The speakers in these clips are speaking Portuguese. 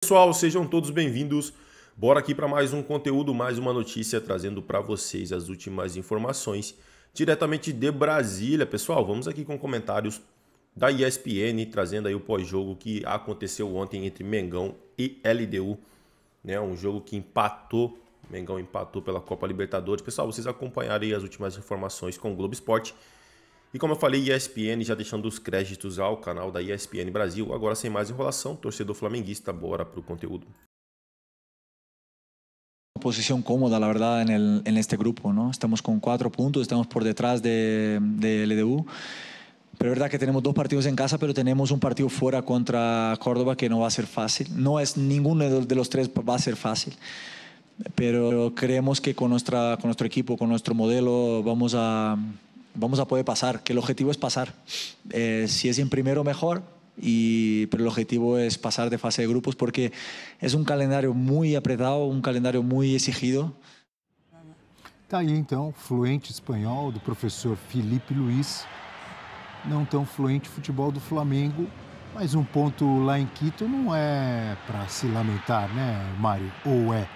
Pessoal, sejam todos bem-vindos. Bora aqui para mais um conteúdo, mais uma notícia, trazendo para vocês as últimas informações diretamente de Brasília. Pessoal, vamos aqui com comentários da ESPN, trazendo aí o pós-jogo que aconteceu ontem entre Mengão e LDU, né? Um jogo que empatou, Mengão empatou pela Copa Libertadores. Pessoal, vocês acompanharam aí as últimas informações com o Globo Esporte. E como eu falei, ESPN já deixando os créditos ao canal da ESPN Brasil. Agora, sem mais enrolação, torcedor flamenguista, bora pro conteúdo. Posición cómoda, la verdad, en este grupo, ¿no? Estamos con 4 puntos, estamos por detrás de LDU. Pero es verdad que tenemos 2 partidos en casa, pero tenemos un partido fuera contra Córdoba que no va a ser fácil. No es ninguno de los 3 va a ser fácil. Pero creemos que con nuestro equipo, con nuestro modelo, vamos a poder pasar, que el objetivo es pasar. Si es en primero, mejor, pero el objetivo es pasar de fase de grupos porque es un calendário muy apretado, um calendário muy exigido. Tá aí, então, fluente espanhol do professor Felipe Luiz, não tão fluente futebol do Flamengo, mas um ponto lá em Quito não é para se lamentar, né, Mário? Ou é?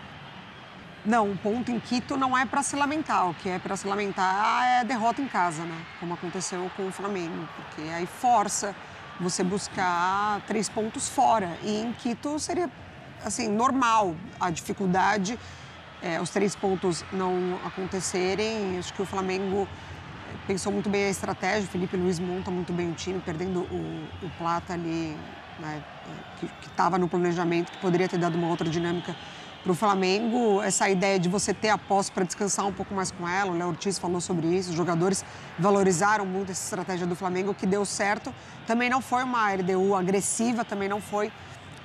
Não, o ponto em Quito não é para se lamentar. O que é para se lamentar é a derrota em casa, né? Como aconteceu com o Flamengo. Porque aí força você buscar 3 pontos fora. E em Quito seria, assim, normal a dificuldade, os 3 pontos não acontecerem. Acho que o Flamengo pensou muito bem a estratégia. O Felipe Luiz monta muito bem o time, perdendo o Plata ali, né, que estava no planejamento, que poderia ter dado uma outra dinâmica para o Flamengo. Essa ideia de você ter a posse para descansar um pouco mais com ela, o Léo Ortiz falou sobre isso, os jogadores valorizaram muito essa estratégia do Flamengo, que deu certo. Também não foi uma LDU agressiva, também não foi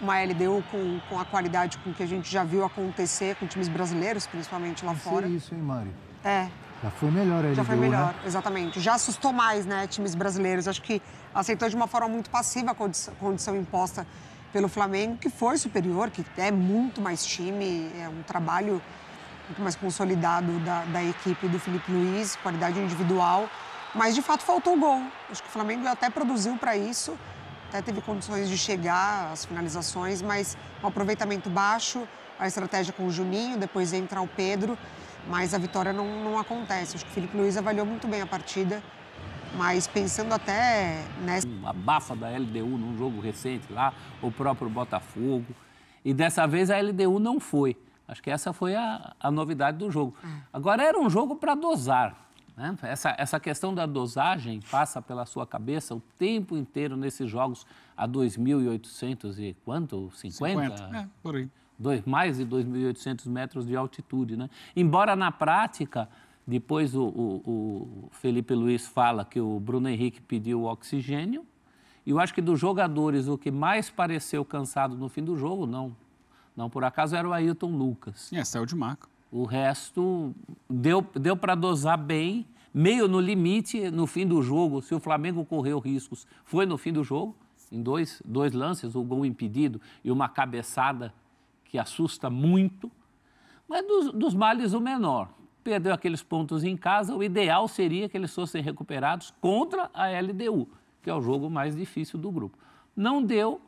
uma LDU com a qualidade com que a gente já viu acontecer com times brasileiros, principalmente lá fora. Isso, hein, Mário? É. Já foi melhor a LDU, já foi melhor, né? Exatamente. Já assustou mais, né, times brasileiros. Acho que aceitou de uma forma muito passiva a condição imposta pelo Flamengo, que foi superior, que é muito mais time, é um trabalho muito mais consolidado da equipe do Felipe Luiz, qualidade individual, mas de fato faltou o gol. Acho que o Flamengo até produziu para isso, até teve condições de chegar às finalizações, mas um aproveitamento baixo, a estratégia com o Juninho, depois entra o Pedro, mas a vitória não acontece. Acho que o Felipe Luiz avaliou muito bem a partida. Mas pensando até nessa... A bafa da LDU num jogo recente lá, o próprio Botafogo. E dessa vez a LDU não foi. Acho que essa foi a novidade do jogo. Agora, era um jogo para dosar, né? Essa questão da dosagem passa pela sua cabeça o tempo inteiro nesses jogos a 2.800 e quanto? 50? É, por aí. Mais de 2.800 metros de altitude, né? Embora na prática... Depois o Felipe Luiz fala que o Bruno Henrique pediu oxigênio. E eu acho que dos jogadores, o que mais pareceu cansado no fim do jogo, não por acaso, era o Ailton Lucas. Saiu de marca. O resto deu para dosar bem, meio no limite no fim do jogo. Se o Flamengo correu riscos, foi no fim do jogo, em dois lances, o gol impedido e uma cabeçada que assusta muito. Mas dos males o menor. Perdeu aqueles pontos em casa, o ideal seria que eles fossem recuperados contra a LDU, que é o jogo mais difícil do grupo. Não deu.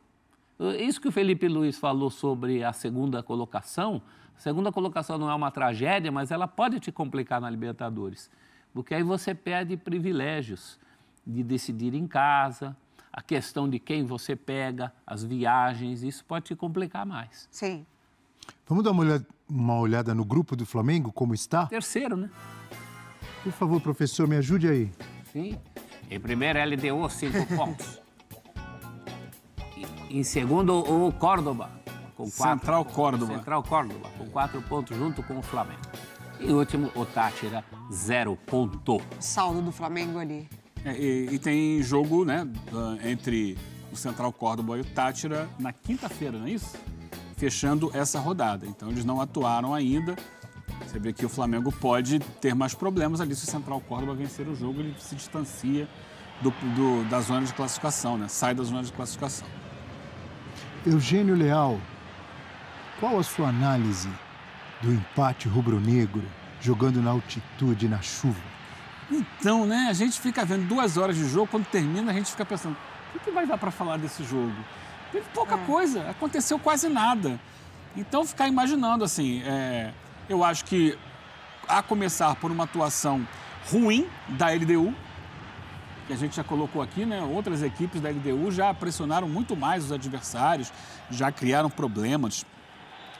Isso que o Felipe Luiz falou sobre a segunda colocação não é uma tragédia, mas ela pode te complicar na Libertadores, porque aí você perde privilégios de decidir em casa, a questão de quem você pega, as viagens, isso pode te complicar mais. Sim. Vamos dar uma olhada no grupo do Flamengo, como está? Terceiro, né? Por favor, professor, me ajude aí. Sim. Em primeiro, LDU, 5 pontos. Em segundo, o Córdoba, com 4. Central Córdoba. Central Córdoba, com 4 pontos, junto com o Flamengo. E último, o Táchira, 0 ponto. Saldo do Flamengo ali. E tem jogo, né, entre o Central Córdoba e o Táchira na quinta-feira, não é isso? Fechando essa rodada. Então, eles não atuaram ainda. Você vê que o Flamengo pode ter mais problemas ali se o Central Córdoba vencer o jogo, ele se distancia da zona de classificação, né? Sai da zona de classificação. Eugênio Leal, qual a sua análise do empate rubro-negro jogando na altitude, na chuva? Então, né, a gente fica vendo 2 horas de jogo, quando termina a gente fica pensando, o que vai dar para falar desse jogo? Teve pouca coisa, aconteceu quase nada. Então, ficar imaginando, assim, eu acho que, a começar por uma atuação ruim da LDU, que a gente já colocou aqui, né? Outras equipes da LDU já pressionaram muito mais os adversários, já criaram problemas.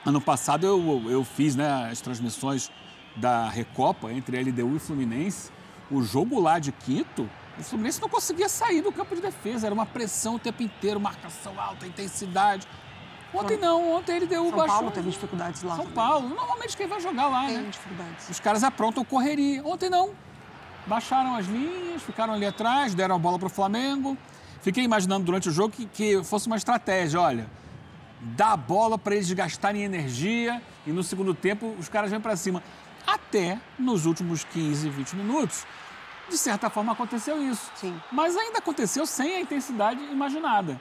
Ano passado eu fiz, né, as transmissões da Recopa entre LDU e Fluminense. O jogo lá de Quito, o Fluminense não conseguia sair do campo de defesa, era uma pressão o tempo inteiro, marcação alta, intensidade. Ontem não, ontem a LDU baixou. São Paulo teve dificuldades lá. São Paulo, normalmente quem vai jogar lá, tem né? dificuldades. Os caras aprontam correria. Ontem não. Baixaram as linhas, ficaram ali atrás, deram a bola para o Flamengo. Fiquei imaginando durante o jogo que fosse uma estratégia, olha, dá a bola para eles gastarem energia e no segundo tempo os caras vêm para cima. Até nos últimos 15, 20 minutos, de certa forma aconteceu isso. Sim. Mas ainda aconteceu sem a intensidade imaginada.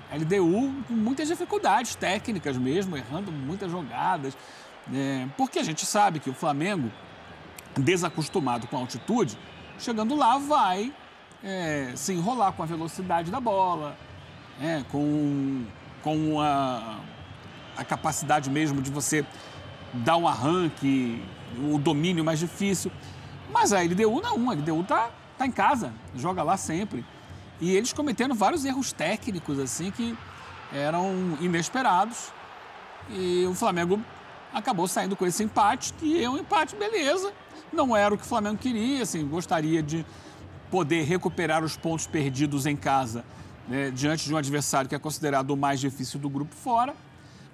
A LDU com muitas dificuldades técnicas mesmo, errando muitas jogadas. Porque a gente sabe que o Flamengo, desacostumado com a altitude, chegando lá vai se enrolar com a velocidade da bola, com a capacidade mesmo de você dar um arranque, o domínio mais difícil. Mas a LDU não, a LDU tá em casa, joga lá sempre. E eles cometeram vários erros técnicos assim que eram inesperados. E o Flamengo acabou saindo com esse empate, que é um empate, beleza. Não era o que o Flamengo queria, assim, gostaria de poder recuperar os pontos perdidos em casa, né, diante de um adversário que é considerado o mais difícil do grupo fora.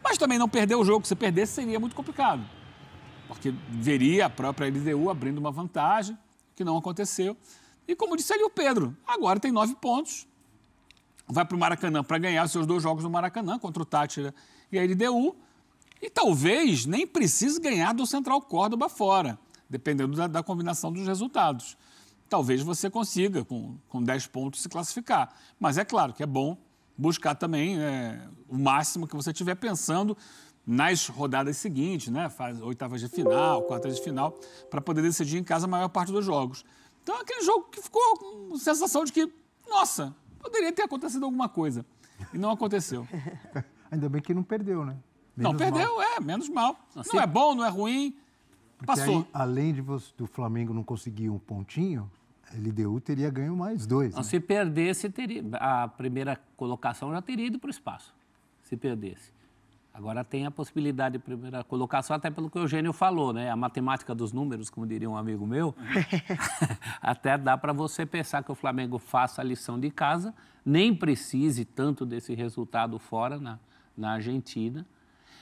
Mas também não perder o jogo, se perdesse seria muito complicado. Porque veria a própria LDU abrindo uma vantagem, que não aconteceu. E como disse ali o Pedro, agora tem 9 pontos, vai para o Maracanã para ganhar os seus 2 jogos no Maracanã, contra o Táchira e a LDU, e talvez nem precise ganhar do Central Córdoba fora, dependendo da combinação dos resultados. Talvez você consiga, com 10 pontos, se classificar. Mas é claro que é bom buscar também o máximo que você estiver pensando nas rodadas seguintes, né? Oitavas de final, quartas de final, para poder decidir em casa a maior parte dos jogos. Então, é aquele jogo que ficou com sensação de que, nossa, poderia ter acontecido alguma coisa. E não aconteceu. Ainda bem que não perdeu, né? Não perdeu, menos mal. Não é bom, não é ruim, porque passou. Aí, além do Flamengo não conseguir um pontinho, a LDU teria ganho mais 2. Então, né? se perdesse, a primeira colocação já teria ido para o espaço, se perdesse. Agora tem a possibilidade de primeira colocação, até pelo que o Eugênio falou, né? A matemática dos números, como diria um amigo meu, até dá para você pensar que o Flamengo faça a lição de casa, nem precise tanto desse resultado fora na Argentina,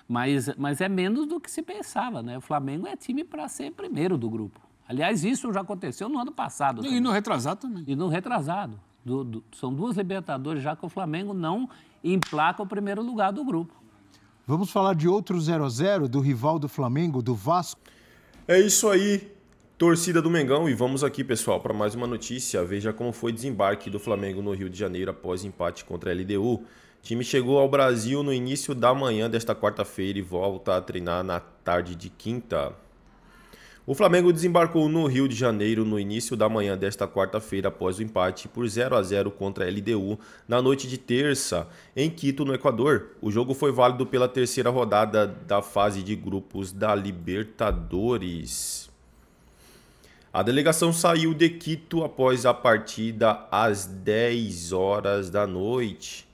mas é menos do que se pensava, né? O Flamengo é time para ser primeiro do grupo. Aliás, isso já aconteceu no ano passado. E no retrasado também. E no retrasado. São 2 Libertadores já que o Flamengo não emplaca o primeiro lugar do grupo. Vamos falar de outro 0-0 do rival do Flamengo, do Vasco. É isso aí, torcida do Mengão. E vamos aqui, pessoal, para mais uma notícia. Veja como foi o desembarque do Flamengo no Rio de Janeiro após empate contra a LDU. O time chegou ao Brasil no início da manhã desta quarta-feira e volta a treinar na tarde de quinta. O Flamengo desembarcou no Rio de Janeiro no início da manhã desta quarta-feira após o empate por 0-0 contra a LDU na noite de terça em Quito, no Equador. O jogo foi válido pela terceira rodada da fase de grupos da Libertadores. A delegação saiu de Quito após a partida às 10 horas da noite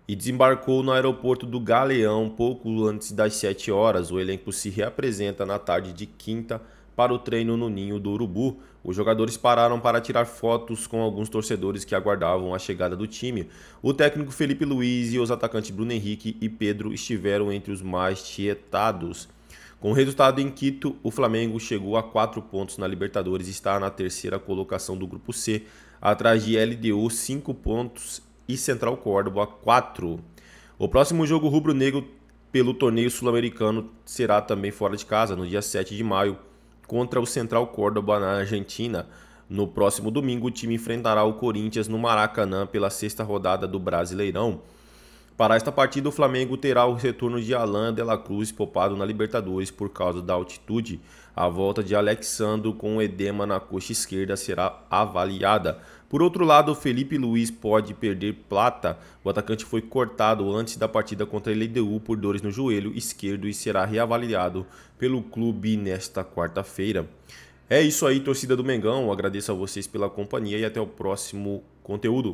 e desembarcou no aeroporto do Galeão pouco antes das 7 horas. O elenco se reapresenta na tarde de quinta para o treino no Ninho do Urubu. Os jogadores pararam para tirar fotos com alguns torcedores que aguardavam a chegada do time. O técnico Felipe Luiz e os atacantes Bruno Henrique e Pedro estiveram entre os mais tietados. Com o resultado em Quito, o Flamengo chegou a 4 pontos na Libertadores e está na terceira colocação do Grupo C, atrás de LDU 5 pontos e Central Córdoba 4. O próximo jogo rubro-negro pelo torneio sul-americano será também fora de casa, no dia 7 de maio, contra o Central Córdoba na Argentina. No próximo domingo, o time enfrentará o Corinthians no Maracanã pela 6ª rodada do Brasileirão. Para esta partida, o Flamengo terá o retorno de Alan de la Cruz, poupado na Libertadores por causa da altitude. A volta de Alexandro com edema na coxa esquerda será avaliada. Por outro lado, Felipe Luiz pode perder plata. O atacante foi cortado antes da partida contra a LDU por dores no joelho esquerdo e será reavaliado pelo clube nesta quarta-feira. É isso aí, torcida do Mengão. Agradeço a vocês pela companhia e até o próximo conteúdo.